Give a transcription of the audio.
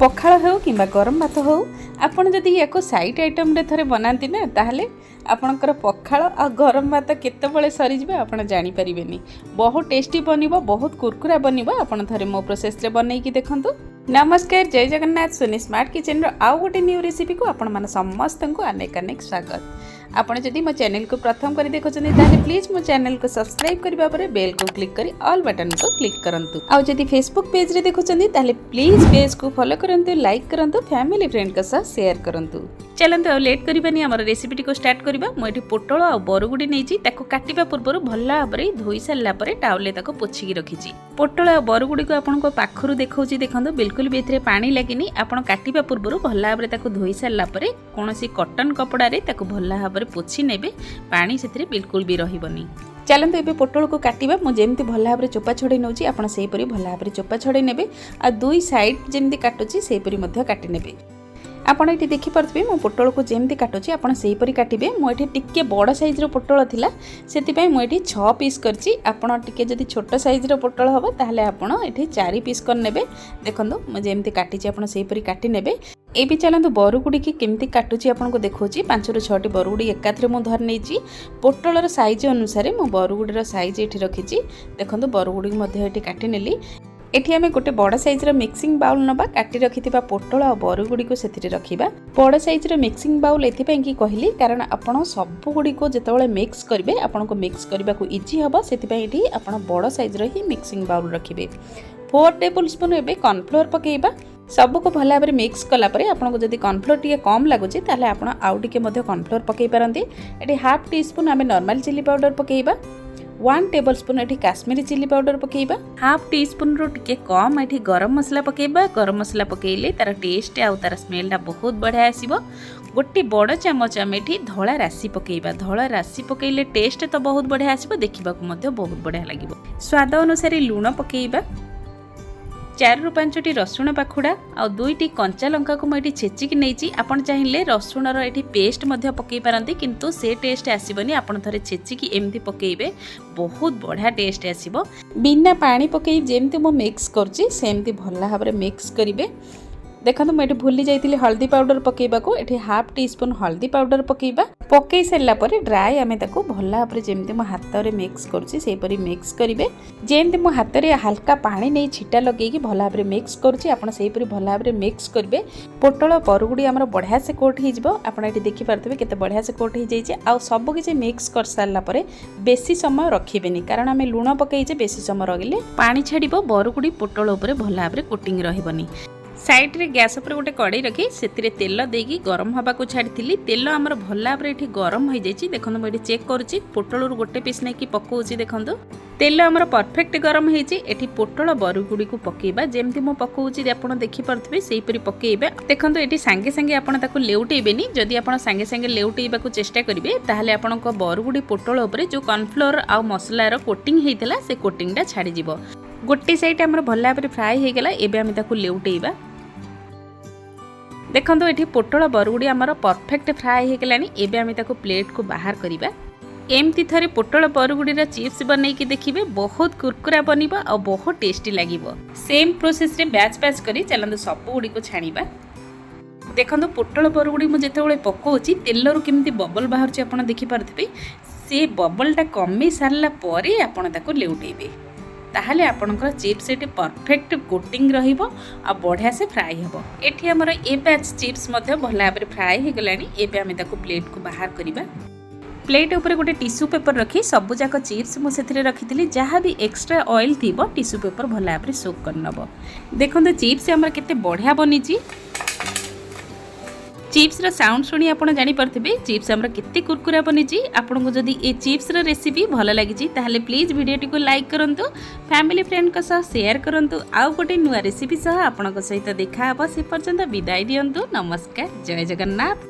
पखाल हो कि गरम भात हो आपन जदि या साइड आइटम रे थरे बनाती ना ताहले आपणकर पखाल आ गरम भात केतबेले सरीजिबे आपण जानि परिबेनी। बहुत टेस्टी बनिबो, बहुत कुरकुरा बनिबो। आपण थरे मो प्रोसेस रे बनै कि देखंतु। नमस्कार, जय जगन्नाथ। सोनी स्मार्ट किचन रो आउ गोटे न्यू रेसिपी को आपण माने समस्त को अनेक अनेक स्वागत। आपण जदि मो चैनल को प्रथम करी देखछनी ताले प्लीज मो चैनल को सब्सक्राइब करबा परे बेल को क्लिक करी ऑल बटन को क्लिक करंतु। आ जदि फेसबुक पेज रे देखछनी ताले प्लीज पेज को फॉलो करंतु, लाइक करंतु, फैमिली फ्रेंड के साथ शेयर करंतु। चलंतु लेट करबानी हमर रेसिपी को स्टार्ट करबा। मो एठी पोटल आ बरगुडी नैची ताको काटिबा पूर्व भल्ला भाबरे धोई सारला परे टावले ताको पोछि की रखिची। पोटल आ बरगुडी को आपण को पाखरु देखौची देखंतु, बिल्कुल भी एथरे पानी लागिनी। आपण काटिबा पूर्व भल्ला भाबरे ताको धोई सारला परे कोनोसी कॉटन कपड़ा रे ताको भल्ला भाबरे पोछि नेबे, पानी सेथरे बिल्कुल भी रहिबनी। चलंतु एबे पोटल को काटिबा। मु जेमति भल्ला भाबरे चोपा छडे नउची आपण सेही परी भल्ला भाबरे चोपा छडे नेबे आ दुई साइड जेमति काटुची सेही परी मध्ये काटि नेबे। आपण एठी देखि परथबे मो पोटल को जेमति काटुची आपण सेही परी काटिबे। मो एठी टिके बड़ साइज रो पोटल थिला सेति पय मो एठी 6 पीस करची। आपण टिके जदि छोट साइज रो पोटल हबो ताहले आपण एठी 4 पीस कर नेबे। देखंतु मो जेमति काटिची आपण सेही परी काटि नेबे। ए भी चलंतु बरगुडी की केमती काटुची आपन को देखौची। 5 रु 6 टी बरगुडी एकाथरे मो धर नेची। पोटलर साइज अनुसार मो बरगुडीर साइज एठी रखिची। देखंतु बरगुडी मध्ये एठी काटि नेली। एठी हमें गोटे बड़ साइज रो मिक्सिंग बाउल नबा। काटी रखिथिबा पोटल आ बरगुडी को सेथिरे रखिबा। बड़ साइज रो मिक्सिंग बाउल एथि पय की कहली कारण आपण सब गुडी को जेतबेले मिक्स करबे आपण को मिक्स करबा को इजी हबो, सेति पय एठी आपण बड़ साइज रो ही मिक्सिंग बाउल रखिबे। 4 टेबलस्पून एबे कॉर्नफ्लोर पकेइबा। सब को भला भाबरे मिक्स कला परे आपण को जदि कॉर्नफ्लोर टिके कम लागुची ताले आपण आउ टिके मध्ये कॉर्नफ्लोर पकेइ पारंती। एठी हाफ टी स्पून आमे नॉर्मल चिली पाउडर पकेइबा। 1 टेबलस्पून एठी काश्मीरी चिली पाउडर पकेइबा। हाफ टी स्पून रो टिके कम एठी गरम मसला पकेइबा। गरम मसला पकेइले तार टेस्ट आ तार स्मेल ता बहुत बढ़िया आसीबो। गोटे बड़ चामच आमे एठी धळा राशि पकेइबा। धळा राशि पकेइले टेस्ट तो बहुत बढ़िया आसीबो, देखिबा को मध्ये बहुत बढ़िया लागिबो। स्वाद अनुसार लूण पकेइबा। 4 रु 5 टी रसुण पाखुड़ा आ 2 टी कंचा लंका को मैं छेचिक नहीं। आपन चाहिए रसुणर एठी पेस्ट मध्य पकई पारंती, किंतु से टेस्ट आसीबनी। आपन थरे छेचिक एमती पकेइबे, बहुत बढ़िया टेस्ट आसीबो। बिना पानी पकई जेमती मो मिक्स करची सेमती भल्ला भाबरे मिक्स करिवे। देखो मुझे भूली जाइए हल्दी पाउडर पकेबा को। एठी हाफ टी स्पून हल्दी पाउडर पकेबा। पकई सारा पर ड्राए आमे ताको भल्ला भाबरे जेमती मो हाथ रे मिक्स करूची सेही परी मिक्स करिवे। जेमती मो हाथ रे हल्का पानी नहीं छिटा लगेकी भल्ला भाबरे मिक्स करूची आपण सेही परी भल्ला भाबरे मिक्स करिवे। पोटल बरगुडी हमर बढ़िया से कोट हो जिवो। आपण एठी देखि पारथबे केते बढ़िया से कोट हो जाइए। आ सब किछि मिक्स कर सारला परे बेसी समय रखिबेनी कारण आमे लूण पकईजे बेसी समय रगिले पानी छाड़िबो, बरगुडी पोटल ऊपर भल्ला भाबरे कोटिंग रहिबनी। साइड रे गैस ऊपर गोटे कड़ाई रखी से तेल देकी गरम हवा को छाड़ी। तेल आमर भल्ला भाबरे एठी गरम हो जाइए। देखो मुझे चेक करुच्ची पोटल गोटे पीस नहीं कि पकाउची। देखो तेल आमर परफेक्ट गरम होती। एठी पोटल बरगुडी को पकेबा जेमती मो पकाउची आपण देखि पारथबे सेही परी पकेबा। देखो एठी सांगे सांगे आपण ताको लेउटेबेनी। जदि आपण सांगे सांगे लेउटेबा को चेष्टा करिवे ताहले आपण को बरगुडी पोटल ऊपर जो कॉर्नफ्लोर आ मसलार कोटिंग हेइतला से कोटिंगटा छाड़ी जिवो। गोटे साइड आमर भल्ला भाबरे फ्राई हो गला। एबे आमे ताको लेउटेबा। देखो ये पोटल बरगुडी आमर परफेक्ट फ्राए हो गलानी। एबे आमे ताको प्लेट को बाहर करिबा। एमती थरे पोटल बरगुडीर चिप्स बनैकी देखिबे, बहुत कुरकुरा बनिबो और बहुत टेस्टी लागिबो। सेम प्रोसेस रे बैच बैच करी चलंदु सब गुडी को छाणीबा। देखंतु पोटल बरगुडी मु जेतेबेले पकोउची तेलरु केमती बबल बाहरची आपण देखि पारथबे। से बबलटा कमी सारला परे आपण ताको लेउटेबे, ताहले आपणकर चिप्स एटी परफेक्ट कोटिंग रहिबो आ बढ़िया से फ्राई हबो। एठी हमर ए बैच चिप्स मध्ये भल्ला भाबरे फ्राई हो गलानी। एबे आमे ताको प्लेट को बाहर करिबा। प्लेट ऊपर गोटे टिश्यू पेपर रखी सब जाक चिप्स मु सेथिरे रखिथिली। जहाँ भी एक्स्ट्रा ऑयल थिबो टिश्यू पेपर भल्ला भाबरे सोक कर नबो। देखंतु चिप्स हमर केते बढ़िया बनिची। चिप्स रो साउंड सुनी आपण जानि परथिबे चिप्स हमर केते कुरकुरा बनिची। आपण को जदी ए चिप्स रो रेसिपी भल लागिची ताहले प्लीज वीडियो को लाइक करंतु, फैमिली फ्रेंड को साथ शेयर करंतु। आउ गोटे नुआ रेसिपी सह आपण को सहित देखा हबो। से पर्यंत विदाई दियंतु। नमस्कार, जय जगन्नाथ।